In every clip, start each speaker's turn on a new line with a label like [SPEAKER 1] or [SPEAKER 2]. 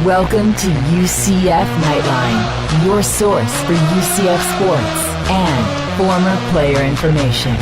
[SPEAKER 1] Welcome to UCF Knightline, your source for UCF sports and former player information.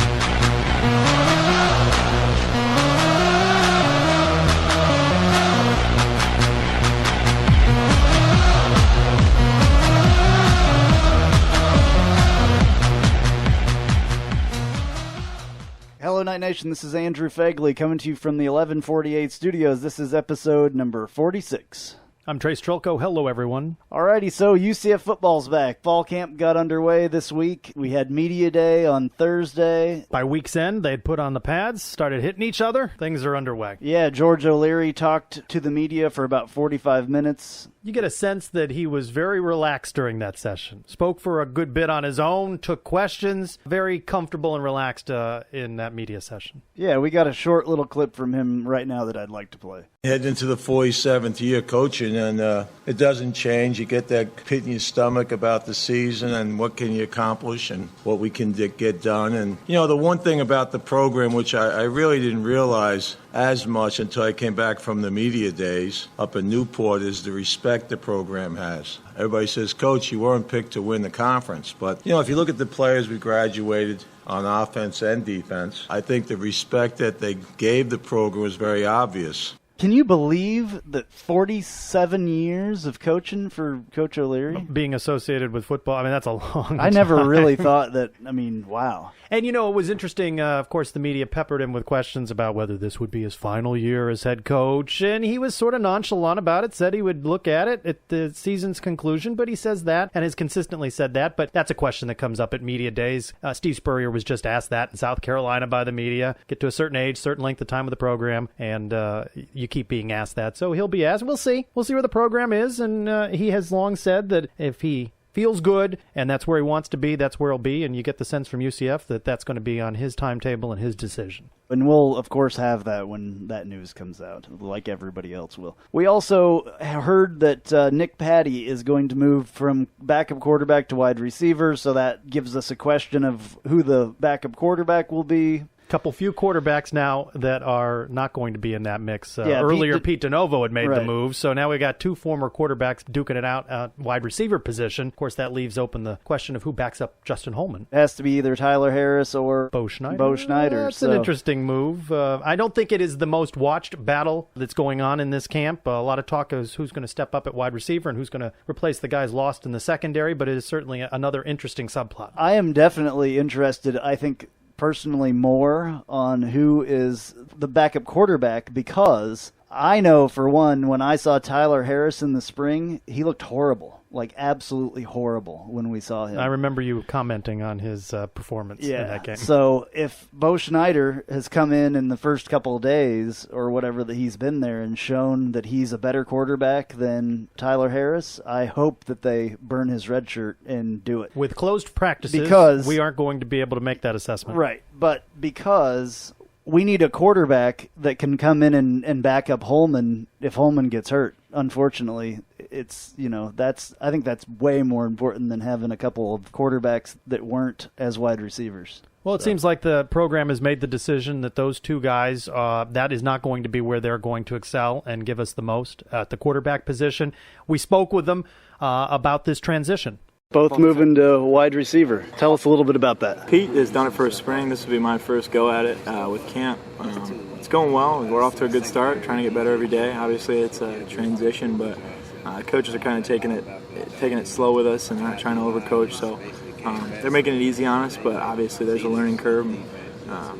[SPEAKER 2] Hello, Night Nation. This is Andrew Phegley coming to you from the 1148 studios. This is episode number 46.
[SPEAKER 3] I'm Trylko. Hello, everyone.
[SPEAKER 2] Alrighty, so UCF football's back. Fall camp got underway this week. We had media day on Thursday.
[SPEAKER 3] By week's end, they'd put on the pads, started hitting each other. Things are underway.
[SPEAKER 2] Yeah, George O'Leary talked to the media for about 45 minutes.
[SPEAKER 3] You get a sense that he was very relaxed during that session. Spoke for a good bit on his own, took questions. Very comfortable and relaxed in that media session.
[SPEAKER 2] Yeah, we got a short little clip from him right now that I'd like to play.
[SPEAKER 4] Head into the 47th year coaching, and it doesn't change. You get that pit in your stomach about the season and what can you accomplish and what we can get done. And, you know, the one thing about the program, which I really didn't realize as much until I came back from the media days up in Newport, is the respect the program has. Everybody says, Coach, you weren't picked to win the conference. But, you know, if you look at the players we graduated on offense and defense, I think the respect that they gave the program was very obvious.
[SPEAKER 2] Can you believe that 47 years of coaching for Coach O'Leary?
[SPEAKER 3] Being associated with football, I mean, that's a long time.
[SPEAKER 2] I never really thought that, I mean, wow.
[SPEAKER 3] And, you know, it was interesting, of course, the media peppered him with questions about whether this would be his final year as head coach, and he was sort of nonchalant about it, said he would look at it at the season's conclusion, but he says that, and has consistently said that, but that's a question that comes up at media days. Steve Spurrier was just asked that in South Carolina by the media. Get to a certain age, certain length of time of the program, and you keep being asked that, so he'll be asked. We'll see where the program is, and he has long said that if he feels good and that's where he wants to be, that's where he'll be, and you get the sense from UCF that that's going to be on his timetable and his decision.
[SPEAKER 2] And we'll, of course, have that when that news comes out, like everybody else will. We also heard that Nick Patty is going to move from backup quarterback to wide receiver, so that gives us a question of who the backup quarterback will be.
[SPEAKER 3] Couple few quarterbacks now that are not going to be in that mix. Earlier, Pete DeNovo had made the move, so now we got two former quarterbacks duking it out at wide receiver position. Of course, that leaves open the question of who backs up Justin Holman.
[SPEAKER 2] It has to be either Tyler Harris or
[SPEAKER 3] Bo Schneider.
[SPEAKER 2] That's
[SPEAKER 3] an interesting move. I don't think it is the most watched battle that's going on in this camp. A lot of talk is who's going to step up at wide receiver and who's going to replace the guys lost in the secondary, but it is certainly another interesting subplot.
[SPEAKER 2] I am definitely interested, I think, personally more on who is the backup quarterback, because I know, for one, when I saw Tyler Harris in the spring, he looked horrible, like absolutely horrible when we saw him.
[SPEAKER 3] I remember you commenting on his performance in that game.
[SPEAKER 2] So if Bo Schneider has come in the first couple of days or whatever that he's been there and shown that he's a better quarterback than Tyler Harris, I hope that they burn his red shirt and do it.
[SPEAKER 3] With closed practices, because we aren't going to be able to make that assessment.
[SPEAKER 2] Right, but because we need a quarterback that can come in and back up Holman if Holman gets hurt. Unfortunately, it's, you know, I think that's way more important than having a couple of quarterbacks that weren't as wide receivers.
[SPEAKER 3] Well, it seems like the program has made the decision that those two guys, that is not going to be where they're going to excel and give us the most at the quarterback position. We spoke with them about this transition.
[SPEAKER 2] Both moving to wide receiver. Tell us a little bit about that.
[SPEAKER 5] Pete has done it for a spring. This will be my first go at it with camp. It's going well. We're off to a good start, trying to get better every day. Obviously, it's a transition, but coaches are kind of taking it slow with us and not trying to overcoach. So they're making it easy on us, but obviously there's a learning curve.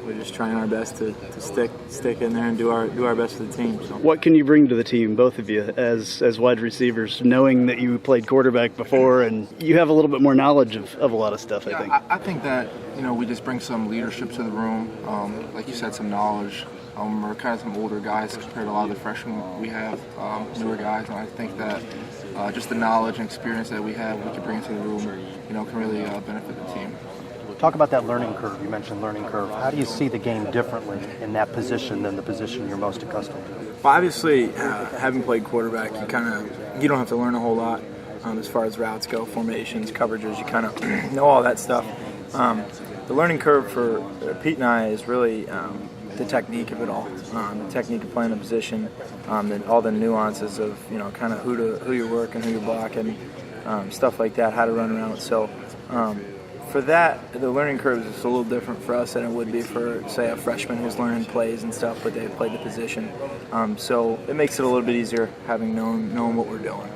[SPEAKER 5] We're just trying our best to stick in there and do our best for the team. So.
[SPEAKER 2] What can you bring to the team, both of you, as wide receivers, knowing that you played quarterback before and you have a little bit more knowledge of a lot of stuff, I think?
[SPEAKER 6] I think that, you know, we just bring some leadership to the room. Like you said, some knowledge. We're kind of some older guys compared to a lot of the freshmen we have, newer guys, and I think that just the knowledge and experience that we have, we can bring into the room, you know, can really benefit the team.
[SPEAKER 7] Talk about that learning curve. You mentioned learning curve. How do you see the game differently in that position than the position you're most accustomed to?
[SPEAKER 5] Well, obviously, having played quarterback, you don't have to learn a whole lot as far as routes go, formations, coverages. You kind of know all that stuff. The learning curve for Pete and I is really the technique of it all, the technique of playing the position, all the nuances of kind of who you're working, who you're blocking, stuff like that, how to run around. So for that, the learning curve is a little different for us than it would be for, say, a freshman who's learning plays and stuff, but they've played the position. So it makes it a little bit easier having known what we're doing.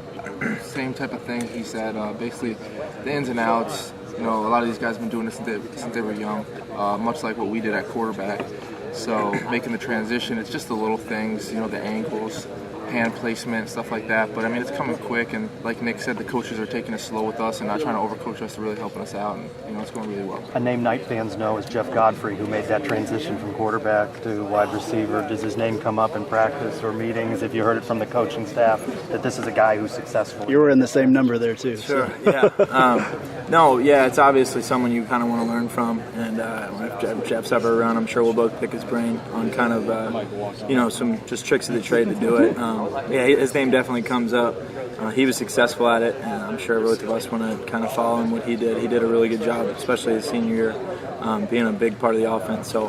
[SPEAKER 6] Same type of thing he said. Basically, the ins and outs. A lot of these guys have been doing this since they were young, much like what we did at quarterback. So making the transition, it's just the little things, the angles, hand placement, stuff like that. But, it's coming quick, and like Nick said, the coaches are taking it slow with us and not trying to overcoach us, really helping us out, and, it's going really well.
[SPEAKER 7] A name Knight fans know is Jeff Godfrey, who made that transition from quarterback to wide receiver. Does his name come up in practice or meetings? If you heard it from the coaching staff, that this is a guy who's successful?
[SPEAKER 2] You were in the same number there, too.
[SPEAKER 5] Sure, yeah. It's obviously someone you kind of want to learn from, and if Jeff's ever around, I'm sure we'll both pick his brain on kind of, some just tricks of the trade to do it. His name definitely comes up. He was successful at it, and I'm sure both of us want to kind of follow him what he did. He did a really good job, especially his senior year, being a big part of the offense. So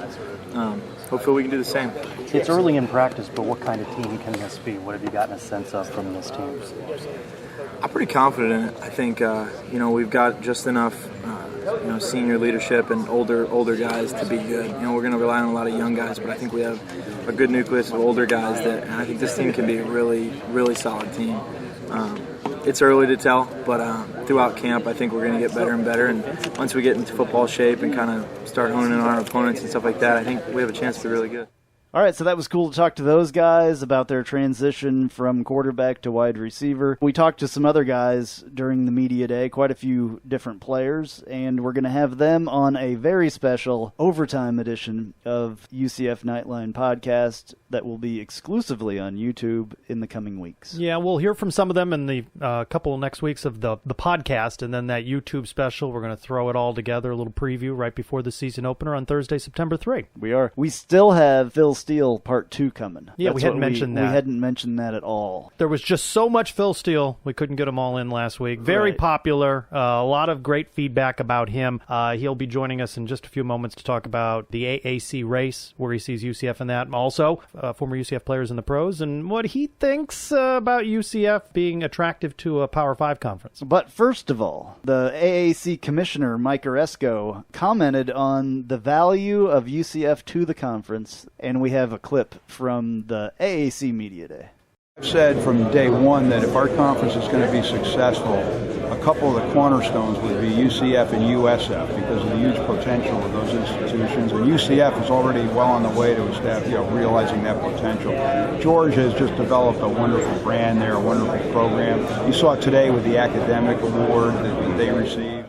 [SPEAKER 5] hopefully we can do the same.
[SPEAKER 7] It's early in practice, but what kind of team can this be? What have you gotten a sense of from this team?
[SPEAKER 5] I'm pretty confident in it. I think we've got just enough senior leadership and older guys to be good. We're going to rely on a lot of young guys, but I think we have a good nucleus of older guys and I think this team can be a really, really solid team. It's early to tell, but throughout camp, I think we're going to get better and better. And once we get into football shape and kind of start honing in on our opponents and stuff like that, I think we have a chance to be really good.
[SPEAKER 2] All right, so that was cool to talk to those guys about their transition from quarterback to wide receiver. We talked to some other guys during the media day, quite a few different players, and we're going to have them on a very special overtime edition of UCF Knightline podcast that will be exclusively on YouTube in the coming weeks.
[SPEAKER 3] Yeah, we'll hear from some of them in the couple of next weeks of the podcast, and then that YouTube special, we're going to throw it all together, a little preview right before the season opener on Thursday, September 3.
[SPEAKER 2] We are. We still have Phil Steele Part 2 coming.
[SPEAKER 3] Yeah, we hadn't mentioned that.
[SPEAKER 2] We hadn't mentioned that at all.
[SPEAKER 3] There was just so much Phil Steele. We couldn't get them all in last week. Very popular. A lot of great feedback about him. He'll be joining us in just a few moments to talk about the AAC race, where he sees UCF in that. Also, former UCF players in the pros, and what he thinks about UCF being attractive to a Power 5 conference.
[SPEAKER 2] But first of all, the AAC commissioner, Mike Oresco, commented on the value of UCF to the conference, and we have a clip from the AAC Media Day.
[SPEAKER 8] I've said from day one that if our conference is going to be successful, a couple of the cornerstones would be UCF and USF because of the huge potential of those institutions. And UCF is already well on the way to realizing that potential. George has just developed a wonderful brand there, a wonderful program. You saw it today with the academic award that they received.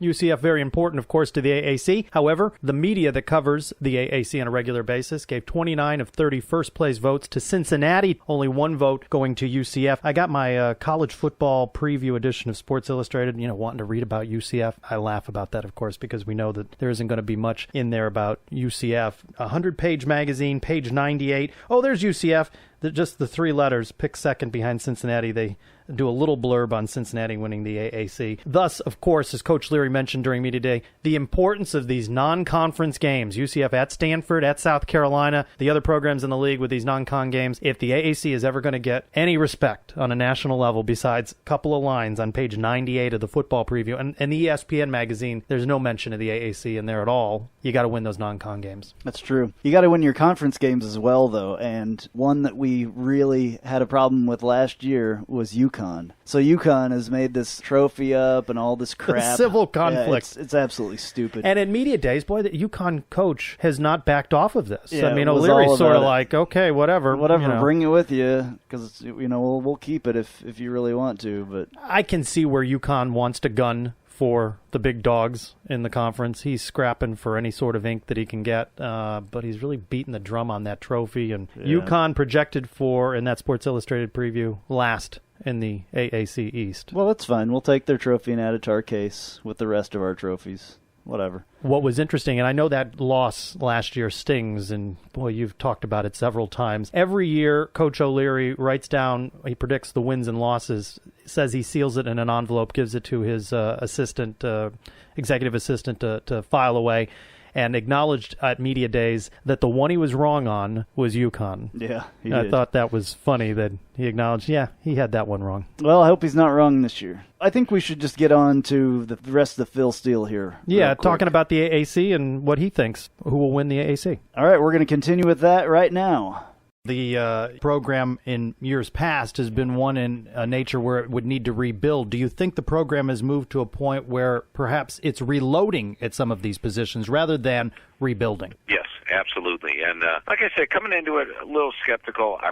[SPEAKER 3] UCF very important, of course, to the AAC. However, the media that covers the AAC on a regular basis gave 29 of 30 first-place votes to Cincinnati, only one vote going to UCF. I got my college football preview edition of Sports Illustrated, wanting to read about UCF. I laugh about that, of course, because we know that there isn't going to be much in there about UCF. 100-page magazine, page 98. Oh, there's UCF. Just the three letters, pick second behind Cincinnati. They do a little blurb on Cincinnati winning the AAC. Thus, of course, as Coach Leary mentioned during Media Day, the importance of these non-conference games. UCF at Stanford, at South Carolina, the other programs in the league with these non-con games. If the AAC is ever going to get any respect on a national level besides a couple of lines on page 98 of the football preview, and the ESPN magazine, there's no mention of the AAC in there at all. You got to win those non-con games.
[SPEAKER 2] That's true. You got to win your conference games as well, though, and one that we really had a problem with last year was UConn. So UConn has made this trophy up and all this crap.
[SPEAKER 3] Civil conflict.
[SPEAKER 2] Yeah, it's absolutely stupid.
[SPEAKER 3] And at Media Days, boy, the UConn coach has not backed off of this.
[SPEAKER 2] Yeah,
[SPEAKER 3] O'Leary's sort of like, okay, whatever.
[SPEAKER 2] Bring it with you, because we'll keep it if you really want to. But
[SPEAKER 3] I can see where UConn wants to gun for the big dogs in the conference. He's scrapping for any sort of ink that he can get, but he's really beating the drum on that trophy. And UConn projected for, in that Sports Illustrated preview, last in the AAC East.
[SPEAKER 2] Well, that's fine. We'll take their trophy and add it to our case with the rest of our trophies. Whatever.
[SPEAKER 3] What was interesting, and I know that loss last year stings, and boy, you've talked about it several times. Every year, Coach O'Leary writes down, he predicts the wins and losses, says he seals it in an envelope, gives it to his executive assistant to file away. and acknowledged at media days that the one he was wrong on was UConn.
[SPEAKER 2] Yeah,
[SPEAKER 3] I thought that was funny that he acknowledged, he had that one wrong.
[SPEAKER 2] Well, I hope he's not wrong this year. I think we should just get on to the rest of Phil Steele here.
[SPEAKER 3] Yeah, talking about the AAC and what he thinks, who will win the AAC.
[SPEAKER 2] All right, we're going to continue with that right now.
[SPEAKER 3] The program in years past has been one in a nature where it would need to rebuild. Do you think the program has moved to a point where perhaps it's reloading at some of these positions rather than rebuilding?
[SPEAKER 9] Yes, absolutely. And like I said, coming into it a little skeptical. I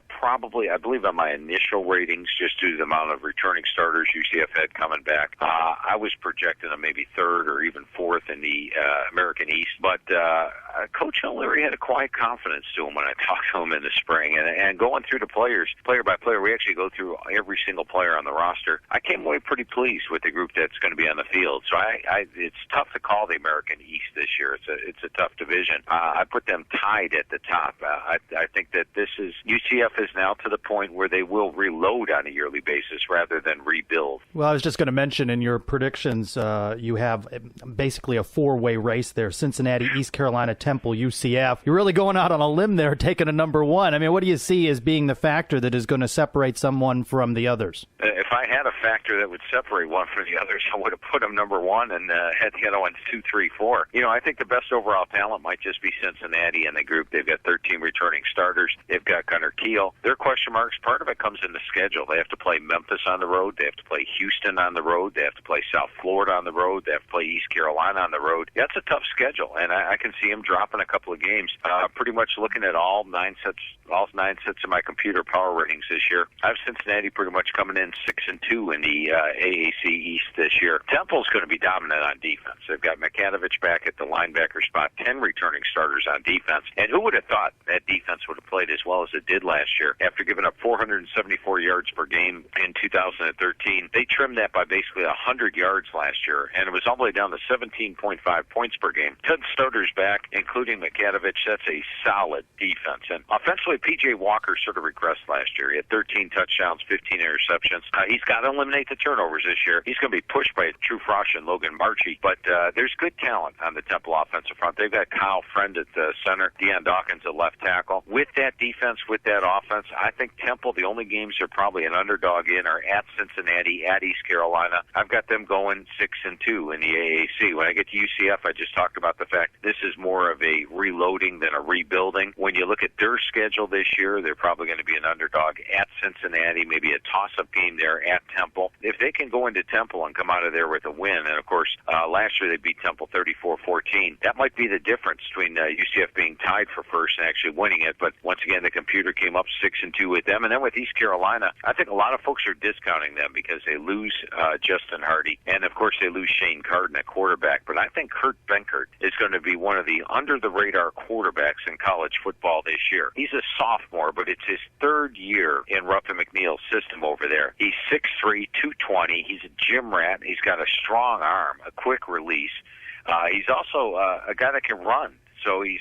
[SPEAKER 9] believe on my initial ratings, just due to the amount of returning starters UCF had coming back, I was projecting a maybe third or even fourth in the American East. But Coach O'Leary had a quiet confidence to him when I talked to him in the spring. And going through the players, player by player, we actually go through every single player on the roster. I came away pretty pleased with the group that's going to be on the field. So it's tough to call the American East this year. It's a tough division. I put them tied at the top. I think that UCF is now to the point where they will reload on a yearly basis rather than rebuild.
[SPEAKER 3] Well, I was just going to mention in your predictions, you have basically a four-way race there: Cincinnati, East Carolina, Temple, UCF. You're really going out on a limb there, taking a number one. I mean, what do you see as being the factor that is going to separate someone from the others?
[SPEAKER 9] If I had a factor that would separate one from the others, I would have put them number one and had the other ones 2, 3, 4. I think the best overall talent might just be Cincinnati in the group. They've got 13 returning starters. They've got Gunnar Kiel. Their question marks, part of it comes in the schedule. They have to play Memphis on the road. They have to play Houston on the road. They have to play South Florida on the road. They have to play East Carolina on the road. That's a tough schedule, and I can see them dropping a couple of games. Pretty much looking at all nine sets of my computer power ratings this year. I have Cincinnati pretty much coming in 6-2 in the AAC East this year. Temple's going to be dominant on defense. They've got McAdovich back at the linebacker spot, 10 returning starters on defense. And who would have thought that defense would have played as well as it did last year? After giving up 474 yards per game in 2013, they trimmed that by basically 100 yards last year, and it was all the way down to 17.5 points per game. 10 starters back, including McAdovich. That's a solid defense. And offensively, P.J. Walker sort of regressed last year. He had 13 touchdowns, 15 interceptions. He's got to eliminate the turnovers this year. He's going to be pushed by True Frosch and Logan Marchie. But there's good talent on the Temple offensive front. They've got Kyle Friend at the center, Deion Dawkins at left tackle. With that defense, with that offense, I think Temple, the only games they're probably an underdog in are at Cincinnati, at East Carolina. I've got them going 6-2 in the AAC. When I get to UCF, I just talked about the fact this is more of a reloading than a rebuilding. When you look at their schedule this year, they're probably going to be an underdog at Cincinnati, maybe a toss-up game there at Temple. If they can go into Temple and come out of there with a win, and of course, last year they beat Temple 34-14, that might be the difference between UCF being tied for first and actually winning it. But once again, the computer came up 6-2 with them. And then with East Carolina, I think a lot of folks are discounting them because they lose Justin Hardy, and of course they lose Shane Carden at quarterback. But I think Kurt Benkert is going to be one of the under-the-radar quarterbacks in college football this year. He's a sophomore, but it's his third year in Ruffin McNeil's system over there. He's 6'3", 220. He's a gym rat. He's got a strong arm, a quick release. He's also a guy that can run. So he's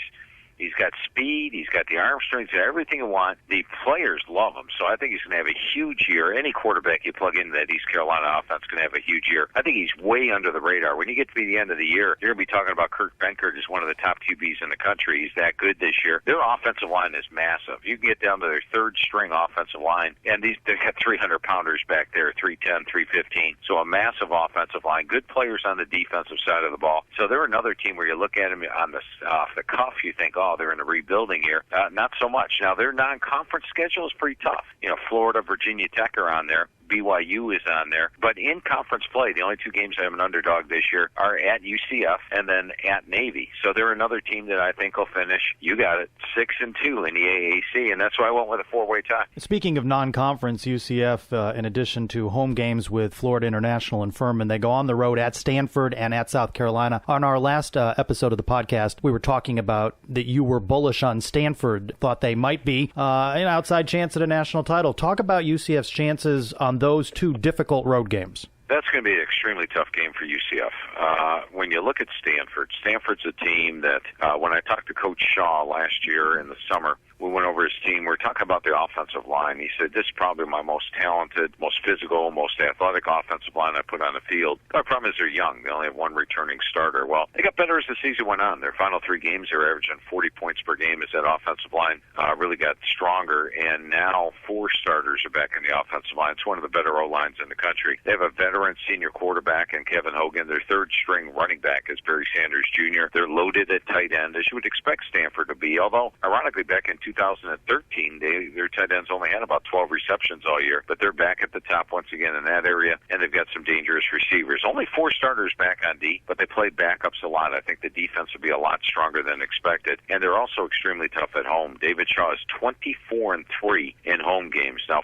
[SPEAKER 9] got speed, he's got the arm strength, he's got everything you want. The players love him, so I think he's going to have a huge year. Any quarterback you plug into that East Carolina offense is going to have a huge year. I think he's way under the radar. When you get to the end of the year, you're going to be talking about Kurt Benkert as one of the top QBs in the country. He's that good this year. Their offensive line is massive. You can get down to their third-string offensive line, and they've got 300-pounders back there, 310, 315. So a massive offensive line. Good players on the defensive side of the ball. So they're another team where you look at them on off the cuff, you think, oh, they're in a rebuilding year. Not so much. Now, their non-conference schedule is pretty tough. Florida, Virginia Tech are on there. BYU is on there. But in conference play, the only two games I have an underdog this year are at UCF and then at Navy. So they're another team that I think will finish, you got it, 6-2 in the AAC, and that's why I went with a four-way tie.
[SPEAKER 3] Speaking of non-conference, UCF, in addition to home games with Florida International and Furman, they go on the road at Stanford and at South Carolina. On our last episode of the podcast, we were talking about that you were bullish on Stanford, thought they might be an outside chance at a national title. Talk about UCF's chances on those two difficult road games.
[SPEAKER 9] That's going to be an extremely tough game for UCF. When you look at Stanford's a team that when I talked to Coach Shaw last year in the summer, we went over his team. We're talking about the offensive line. He said, this is probably my most talented, most physical, most athletic offensive line I put on the field. The problem is they're young. They only have one returning starter. Well, they got better as the season went on. Their final 3 games, they were averaging 40 points per game as that offensive line really got stronger. And now 4 starters are back in the offensive line. It's one of the better O-lines in the country. They have a veteran senior quarterback in Kevin Hogan. Their 3rd-string running back is Barry Sanders Jr. They're loaded at tight end, as you would expect Stanford to be. Although, ironically, back in 2013, their tight ends only had about 12 receptions all year. But they're back at the top once again in that area, and they've got some dangerous receivers. Only 4 starters back on D, but they played backups a lot. I think the defense will be a lot stronger than expected. And they're also extremely tough at home. David Shaw is 24-3 in home games. Now,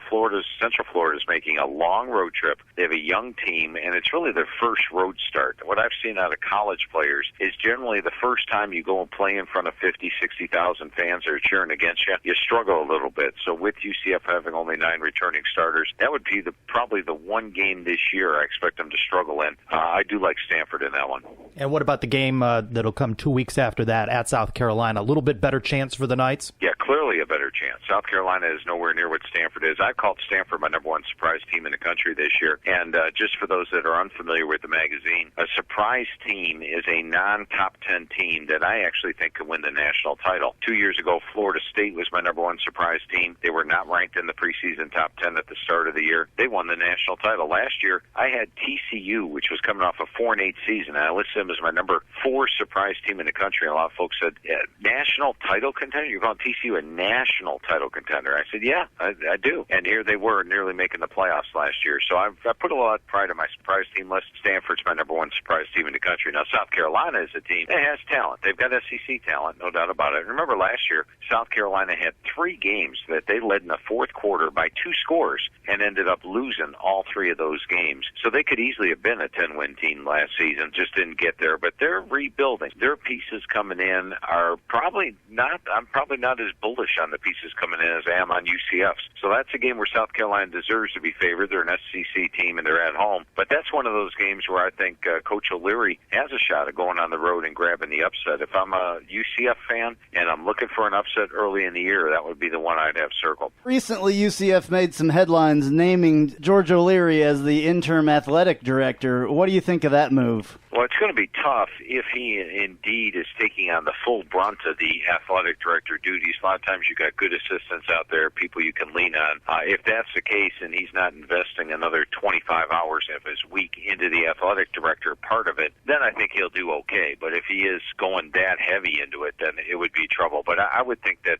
[SPEAKER 9] Central Florida is making a long road trip. They have a young team, and it's really their first road start. What I've seen out of college players is generally the first time you go and play in front of 50, 60,000 fans that are cheering against you, you struggle a little bit. So with UCF having only 9 returning starters, that would be probably the one game this year I expect them to struggle in. I do like Stanford in that one.
[SPEAKER 3] And what about the game that'll come 2 weeks after that at South Carolina? A little bit better chance for the Knights?
[SPEAKER 9] Yeah, clearly a better chance. South Carolina is nowhere near what Stanford is. I called Stanford my number 1 surprise team in the country this year. And just for those that are unfamiliar with the magazine, a surprise team is a non-top 10 team that I actually think could win the national title. 2 years ago, Florida State was my number 1 surprise team. They were not ranked in the preseason top 10 at the start of the year. They won the national title. Last year, I had TCU, which was coming off a 4-8 season, and I listed them as my number 4 surprise team in the country. And a lot of folks said, national title contender? You're calling TCU a national title contender? I said, yeah, I do. And here they were, nearly making the playoffs last year. So I put a lot of pride in my surprise team list. Stanford's my number 1 surprise team in the country. Now, South Carolina is a team that has talent. They've got SEC talent, no doubt about it. Remember last year, South Carolina had 3 games that they led in the 4th quarter by 2 scores and ended up losing all 3 of those games. So they could easily have been a 10-win team last season, just didn't get there. But they're rebuilding. Their pieces coming in are probably not, I'm probably not as bullish on the pieces coming in as I am on UCF's. So that's a game where South Carolina deserves to be favored. They're an SEC team and they're at home. But that's one of those games where I think Coach O'Leary has a shot at going on the road and grabbing the upset. If I'm a UCF fan and I'm looking for an upset early in the year, that would be the one I'd have circled.
[SPEAKER 2] Recently, UCF made some headlines naming George O'Leary as the interim athletic director. What do you think of that move?
[SPEAKER 9] Well, it's going to be tough if he indeed is taking on the full brunt of the athletic director duties. A lot of times you've got good assistants out there, people you can lean on. If that's the case and he's not investing another 25 hours of his week into the athletic director part of it, then I think he'll do okay. But if he is going that heavy into it, then it would be trouble. But I would think that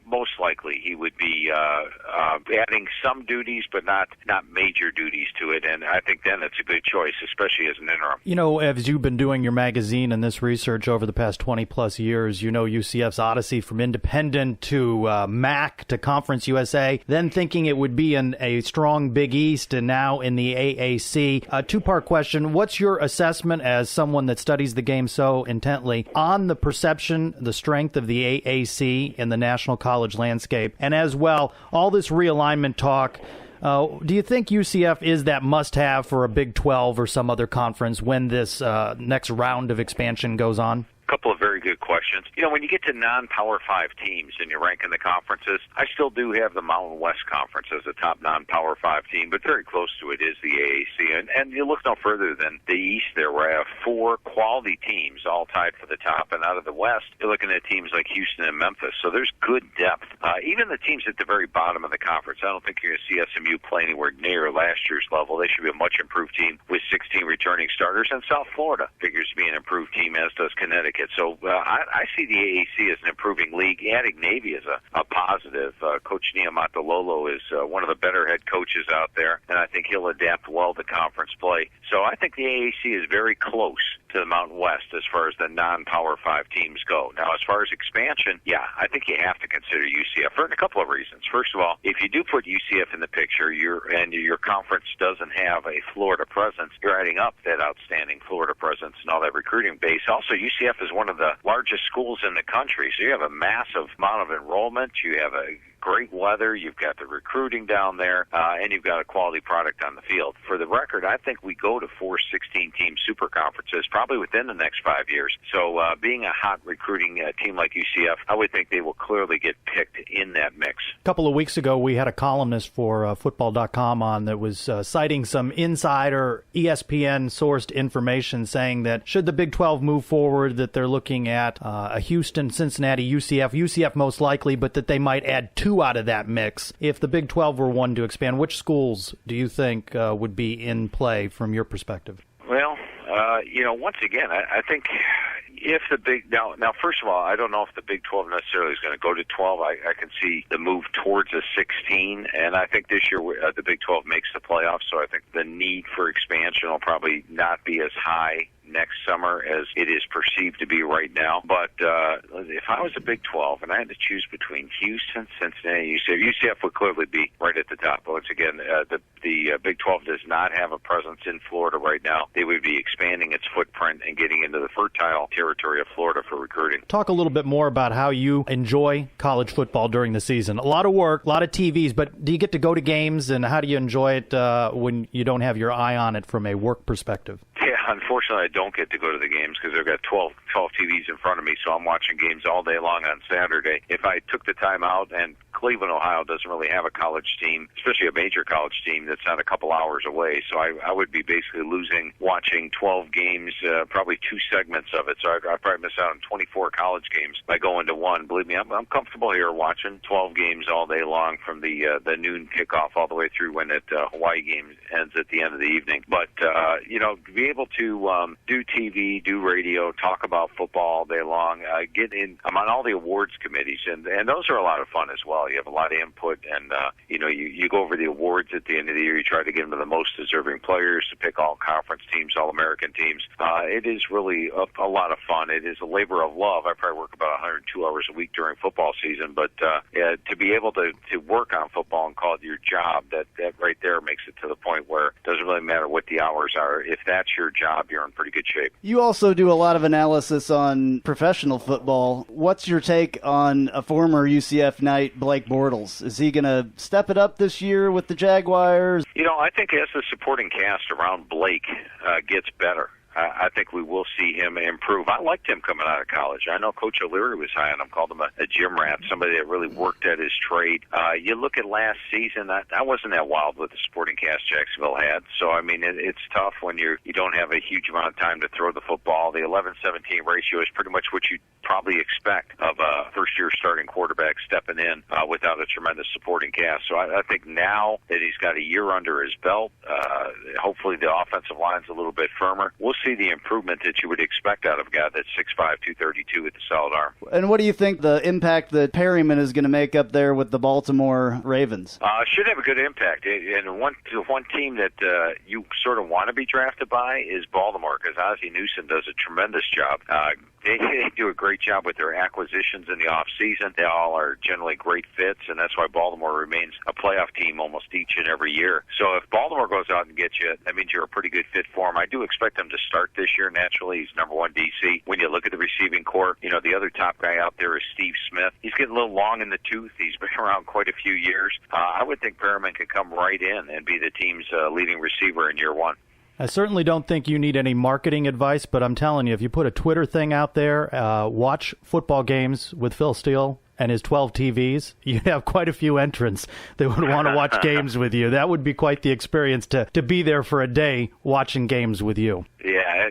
[SPEAKER 9] most likely he would be adding some duties, but not major duties to it. And I think then it's a good choice, especially as an interim.
[SPEAKER 3] You know, as you've been doing your magazine and this research over the past 20-plus years, you know UCF's odyssey from independent to MAC to Conference USA, then thinking it would be in a strong Big East and now in the AAC. A 2-part question. What's your assessment as someone that studies the game so intently on the perception, the strength of the AAC in the national college landscape? And as well, all this realignment talk, do you think UCF is that must-have for a Big 12 or some other conference when this next round of expansion goes on?
[SPEAKER 9] Couple of very good questions. You know, when you get to non-Power 5 teams and you're ranking the conferences, I still do have the Mountain West Conference as a top non-Power 5 team, but very close to it is the AAC. And you look no further than the East there, where I have 4 quality teams all tied for the top. And out of the West, you're looking at teams like Houston and Memphis. So there's good depth. Even the teams at the very bottom of the conference, I don't think you're going to see SMU play anywhere near last year's level. They should be a much improved team with 16 returning starters. And South Florida figures to be an improved team, as does Connecticut. So I see the AAC as an improving league. Adding Navy is a positive. Coach Niumatalolo is one of the better head coaches out there, and I think he'll adapt well to conference play. So I think the AAC is very close to the Mountain West as far as the non-Power 5 teams go. Now, as far as expansion, yeah, I think you have to consider UCF for a couple of reasons. First of all, if you do put UCF in the picture, your conference doesn't have a Florida presence, you're adding up that outstanding Florida presence and all that recruiting base. Also, UCF is one of the largest schools in the country, so you have a massive amount of enrollment. You have a great weather, you've got the recruiting down there, and you've got a quality product on the field. For the record, I think we go to 4 16-team super conferences probably within the next 5 years. So being a hot recruiting team like UCF, I would think they will clearly get picked in that mix.
[SPEAKER 3] A couple of weeks ago, we had a columnist for football.com on that was citing some insider ESPN-sourced information saying that should the Big 12 move forward, that they're looking at a Houston, Cincinnati, UCF most likely, but that they might add 2 out of that mix. If the Big 12 were one to expand, which schools do you think would be in play from your perspective?
[SPEAKER 9] Well, once again, I think if the Big now, first of all, I don't know if the Big 12 necessarily is going to go to 12. I can see the move towards a 16, and I think this year the Big 12 makes the playoffs, so I think the need for expansion will probably not be as high next summer as it is perceived to be right now. But if I was a Big 12 and I had to choose between Houston, Cincinnati, UCF would clearly be right at the top. Once again, the Big 12 does not have a presence in Florida right now. They would be expanding its footprint and getting into the fertile territory of Florida for recruiting.
[SPEAKER 3] Talk a little bit more about how you enjoy college football during the season. A lot of work, a lot of TVs, but do you get to go to games, and how do you enjoy it when you don't have your eye on it from a work perspective?
[SPEAKER 9] Yeah, unfortunately, I don't get to go to the games because I've got 12 TVs in front of me, so I'm watching games all day long on Saturday. If I took the time out, and Cleveland, Ohio doesn't really have a college team, especially a major college team that's not a couple hours away, so I would be basically losing watching 12 games, probably 2 segments of it, so I'd probably miss out on 24 college games by going to one. Believe me, I'm comfortable here watching 12 games all day long from the noon kickoff all the way through when that Hawaii game ends at the end of the evening. But, to be able to do TV, do radio, talk about football all day long, I'm on all the awards committees, and those are a lot of fun as well. You have a lot of input, and you go over the awards at the end of the year. You try to get them to the most deserving players, to pick all conference teams, all American teams. It is really a lot of fun. It is a labor of love. I probably work about 102 hours a week during football season, but to be able to work on football and call it your job, that right there makes it to the point where it doesn't really matter what the hours are. If that's your job, you're in pretty good shape.
[SPEAKER 2] You also do a lot of analysis on professional football. What's your take on a former UCF Knight, Blake Bortles? Is he going to step it up this year with the Jaguars?
[SPEAKER 9] I think as the supporting cast around Blake gets better, I think we will see him improve. I liked him coming out of college. I know Coach O'Leary was high on him, called him a gym rat, somebody that really worked at his trade. You look at last season, I wasn't that wild with the supporting cast Jacksonville had. So, it's tough when you don't have a huge amount of time to throw the football. The 11-17 ratio is pretty much what you probably expect of a first-year starting quarterback stepping in without a tremendous supporting cast. So I think now that he's got a year under his belt, hopefully the offensive line's a little bit firmer. We'll see the improvement that you would expect out of a guy that's 6'5", 232 with the solid arm.
[SPEAKER 2] And what do you think the impact that Perryman is going to make up there with the Baltimore Ravens?
[SPEAKER 9] Should have a good impact. And one team that you sort of want to be drafted by is Baltimore, because Ozzie Newsome does a tremendous job. They do a great job with their acquisitions in the offseason. They all are generally great fits, and that's why Baltimore remains a playoff team almost each and every year. So if Baltimore goes out and gets you, that means you're a pretty good fit for him. I do expect him to start this year naturally. He's number 1 DC. When you look at the receiving core, the other top guy out there is Steve Smith. He's getting a little long in the tooth. He's been around quite a few years. I would think Perriman could come right in and be the team's leading receiver in year 1.
[SPEAKER 3] I certainly don't think you need any marketing advice, but I'm telling you, if you put a Twitter thing out there, watch football games with Phil Steele and his 12 TVs, you'd have quite a few entrants that would want to watch games with you. That would be quite the experience to be there for a day watching games with you.
[SPEAKER 9] Yeah,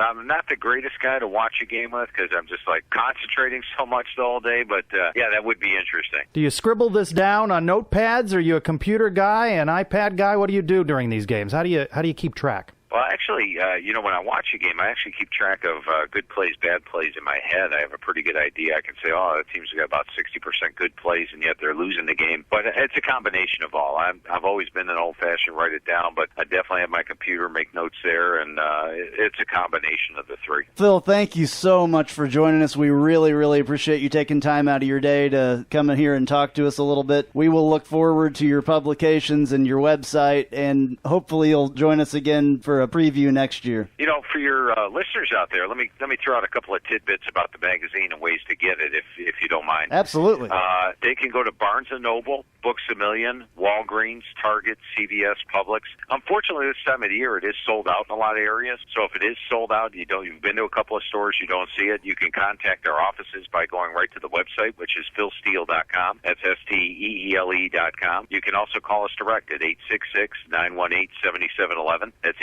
[SPEAKER 9] I'm not the greatest guy to watch a game with because I'm just concentrating so much the whole day, but that would be interesting.
[SPEAKER 3] Do you scribble this down on notepads? Are you a computer guy, an iPad guy? What do you do during these games? How do you keep track?
[SPEAKER 9] Well, actually, when I watch a game, I actually keep track of good plays, bad plays in my head. I have a pretty good idea. I can say, the team's got about 60% good plays, and yet they're losing the game. But it's a combination of all. I've always been an old-fashioned write it down, but I definitely have my computer, make notes there, and it's a combination of the three.
[SPEAKER 2] Phil, thank you so much for joining us. We really, really appreciate you taking time out of your day to come in here and talk to us a little bit. We will look forward to your publications and your website, and hopefully you'll join us again for for a preview next year?
[SPEAKER 9] For your listeners out there, let me throw out a couple of tidbits about the magazine and ways to get it, if you don't mind.
[SPEAKER 2] Absolutely.
[SPEAKER 9] They can go to Barnes & Noble, Books A Million, Walgreens, Target, CVS, Publix. Unfortunately, this time of the year, it is sold out in a lot of areas. So if it is sold out, you've been to a couple of stores, you don't see it, you can contact our offices by going right to the website, which is philsteele.com. That's STEELE.com. You can also call us direct at 866-918-7711. That's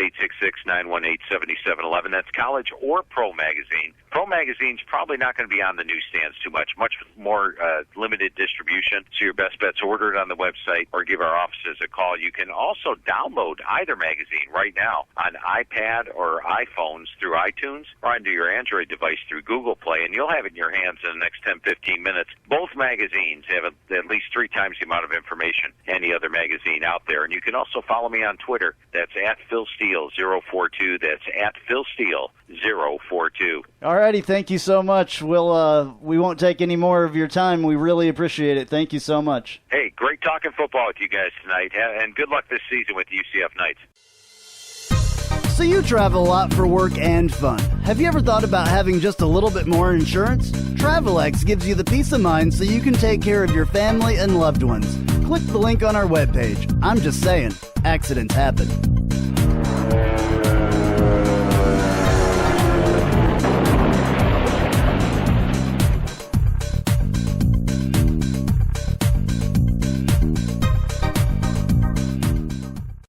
[SPEAKER 9] 866-918-7711. That's college or pro magazine. Pro magazine's probably not going to be on the newsstands too much more limited distribution. So your best bet's order it on the website or give our offices a call. You can also download either magazine right now on iPad or iPhones through iTunes or onto your Android device through Google Play, and you'll have it in your hands in the next 10-15 minutes. Both magazines have at least 3 times the amount of information any other magazine out there. And you can also follow me on Twitter. That's at PhilSteele042. That's at PhilSteele042.
[SPEAKER 2] Alrighty, thank you so much. We won't take any more of your time. We really appreciate it. Thank you so much.
[SPEAKER 9] Hey, great talking football with you guys tonight, and good luck this season with the UCF Knights.
[SPEAKER 2] So you travel a lot for work and fun. Have you ever thought about having just a little bit more insurance? TravelX gives you the peace of mind so you can take care of your family and loved ones. Click the link on our webpage. I'm just saying, accidents happen.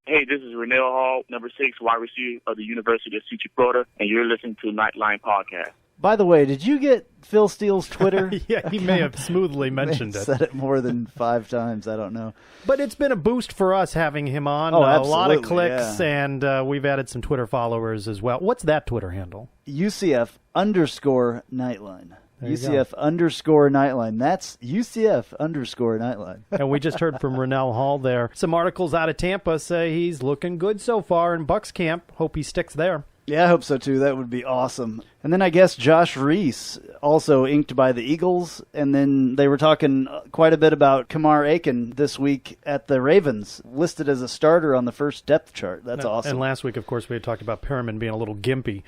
[SPEAKER 10] Hey, this is Renell Hall, number 6 wide receiver of the University of Central Florida, and you're listening to Knightline Podcast.
[SPEAKER 2] By the way, did you get Phil Steele's Twitter?
[SPEAKER 3] Yeah, he may have smoothly mentioned it.
[SPEAKER 2] Said it more than 5 times. I don't know.
[SPEAKER 3] But it's been a boost for us having him on.
[SPEAKER 2] Oh,
[SPEAKER 3] a lot of
[SPEAKER 2] absolutely,
[SPEAKER 3] clicks,
[SPEAKER 2] yeah.
[SPEAKER 3] and we've added some Twitter followers as well. What's that Twitter handle?
[SPEAKER 2] UCF_Knightline. UCF_Knightline. That's UCF_Knightline.
[SPEAKER 3] And we just heard from Renell Hall there. Some articles out of Tampa say he's looking good so far in Bucks camp. Hope he sticks there.
[SPEAKER 2] Yeah, I hope so too. That would be awesome. And then I guess Josh Reese, also inked by the Eagles. And then they were talking quite a bit about Kamar Aiken this week at the Ravens, listed as a starter on the first depth chart. That's awesome.
[SPEAKER 3] And last week, of course, we had talked about Perriman being a little gimpy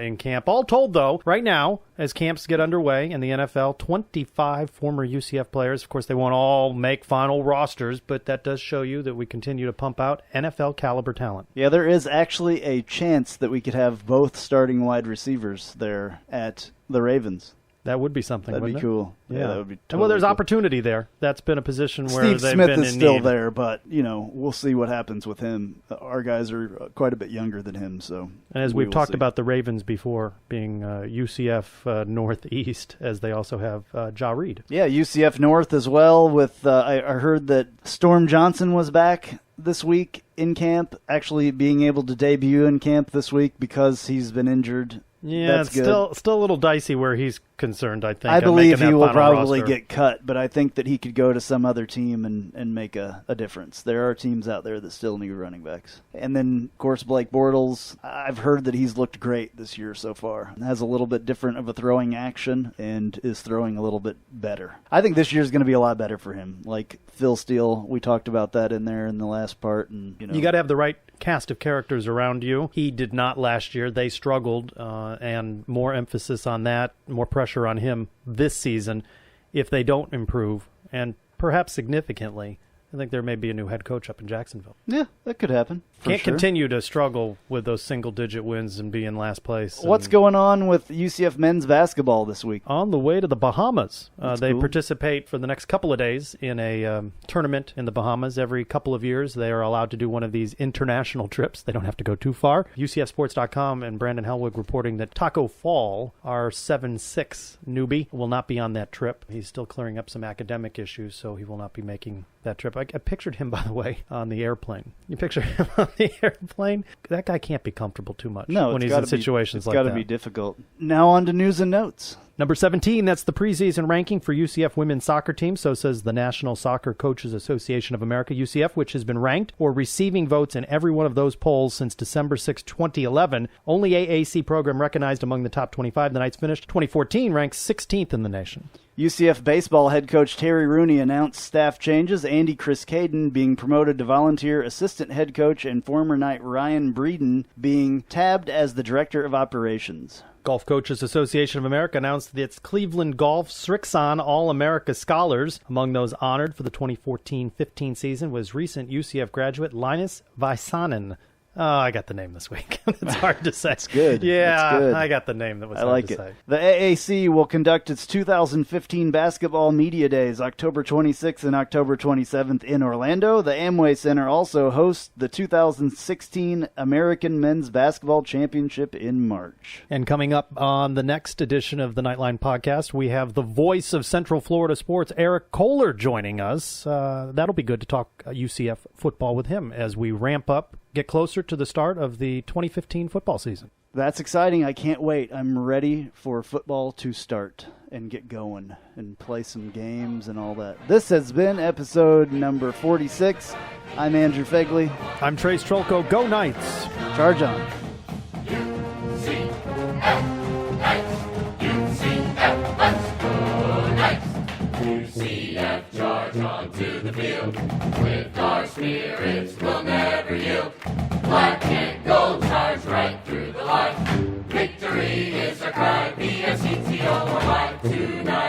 [SPEAKER 3] in camp. All told, though, right now, as camps get underway in the NFL, 25 former UCF players. Of course, they won't all make final rosters, but that does show you that we continue to pump out NFL-caliber talent.
[SPEAKER 2] Yeah, there is actually a chance that we could have both starting wide receivers there at the Ravens.
[SPEAKER 3] That would be something.
[SPEAKER 2] That'd be cool. Yeah, that would be totally
[SPEAKER 3] well, there's
[SPEAKER 2] cool.
[SPEAKER 3] opportunity there. That's been a position where
[SPEAKER 2] Steve
[SPEAKER 3] they've
[SPEAKER 2] Smith
[SPEAKER 3] been
[SPEAKER 2] is
[SPEAKER 3] in
[SPEAKER 2] still
[SPEAKER 3] need.
[SPEAKER 2] there, but we'll see what happens with him. Our guys are quite a bit younger than him, so.
[SPEAKER 3] And as we've talked about the Ravens before, being UCF Northeast, as they also have Ja Reed.
[SPEAKER 2] Yeah, UCF North as well. With I heard that Storm Johnson was back this week in camp, actually being able to debut in camp this week because he's been injured.
[SPEAKER 3] Yeah,
[SPEAKER 2] That's
[SPEAKER 3] it's
[SPEAKER 2] good.
[SPEAKER 3] still a little dicey where he's concerned, I think.
[SPEAKER 2] I believe he will probably
[SPEAKER 3] roster.
[SPEAKER 2] get cut, but I think that he could go to some other team and make a difference. There are teams out there that still need running backs. And then, of course, Blake Bortles, I've heard that he's looked great this year so far. Has a little bit different of a throwing action and is throwing a little bit better. I think this year's going to be a lot better for him. Like Phil Steele, we talked about that in there in the last part. And
[SPEAKER 3] You got to have the right cast of characters around you. He did not last year. They struggled, and more emphasis on that, more pressure on him this season. If they don't improve, and perhaps significantly, I think there may be a new head coach up in Jacksonville.
[SPEAKER 2] Yeah, that could happen.
[SPEAKER 3] Can't continue to struggle with those single-digit wins and be in last place.
[SPEAKER 2] What's going on with UCF men's basketball this week?
[SPEAKER 3] On the way to the Bahamas. They
[SPEAKER 2] cool.
[SPEAKER 3] participate for the next couple of days in a tournament in the Bahamas. Every couple of years, they are allowed to do one of these international trips. They don't have to go too far. UCFsports.com and Brandon Helwig reporting that Taco Fall, our 7'6" newbie, will not be on that trip. He's still clearing up some academic issues, so he will not be making that trip. I pictured him, by the way, on the airplane. You picture him on the airplane? That guy can't be comfortable too much when he's in situations like that.
[SPEAKER 2] It's got to be difficult. Now on to news and notes.
[SPEAKER 3] Number 17, that's the preseason ranking for UCF women's soccer team. So says the National Soccer Coaches Association of America, UCF, which has been ranked or receiving votes in every one of those polls since December 6, 2011. Only AAC program recognized among the top 25. The Knights finished 2014 ranked 16th in the nation.
[SPEAKER 2] UCF baseball head coach Terry Rooney announced staff changes. Andy Criskaden being promoted to volunteer assistant head coach and former Knight Ryan Breeden being tabbed as the director of operations.
[SPEAKER 3] Golf Coaches Association of America announced that its Cleveland Golf Srixon All-America Scholars. Among those honored for the 2014-15 season was recent UCF graduate Linus Vaisanen. Oh, I got the name this week. It's hard to say.
[SPEAKER 2] It's good.
[SPEAKER 3] Yeah,
[SPEAKER 2] it's good.
[SPEAKER 3] I got the name that was
[SPEAKER 2] I
[SPEAKER 3] hard
[SPEAKER 2] like
[SPEAKER 3] to
[SPEAKER 2] it.
[SPEAKER 3] say.
[SPEAKER 2] The AAC will conduct its 2015 Basketball Media Days October 26th and October 27th in Orlando. The Amway Center also hosts the 2016 American Men's Basketball Championship in March.
[SPEAKER 3] And coming up on the next edition of the Knightline podcast, we have the voice of Central Florida sports, Eric Kohler, joining us. That'll be good to talk UCF football with him as we ramp up, get closer to the start of the 2015 football season.
[SPEAKER 2] That's exciting. I can't wait. I'm ready for football to start and get going and play some games and all that. This has been episode number 46. I'm Andrew Phegley.
[SPEAKER 3] I'm Trace Trylko. Go Knights!
[SPEAKER 2] Charge on.
[SPEAKER 11] UCF, charge on to the field. With our spirits, we'll never yield. Black and gold, charge right through the line. Victory is our cry. BSETO, tonight.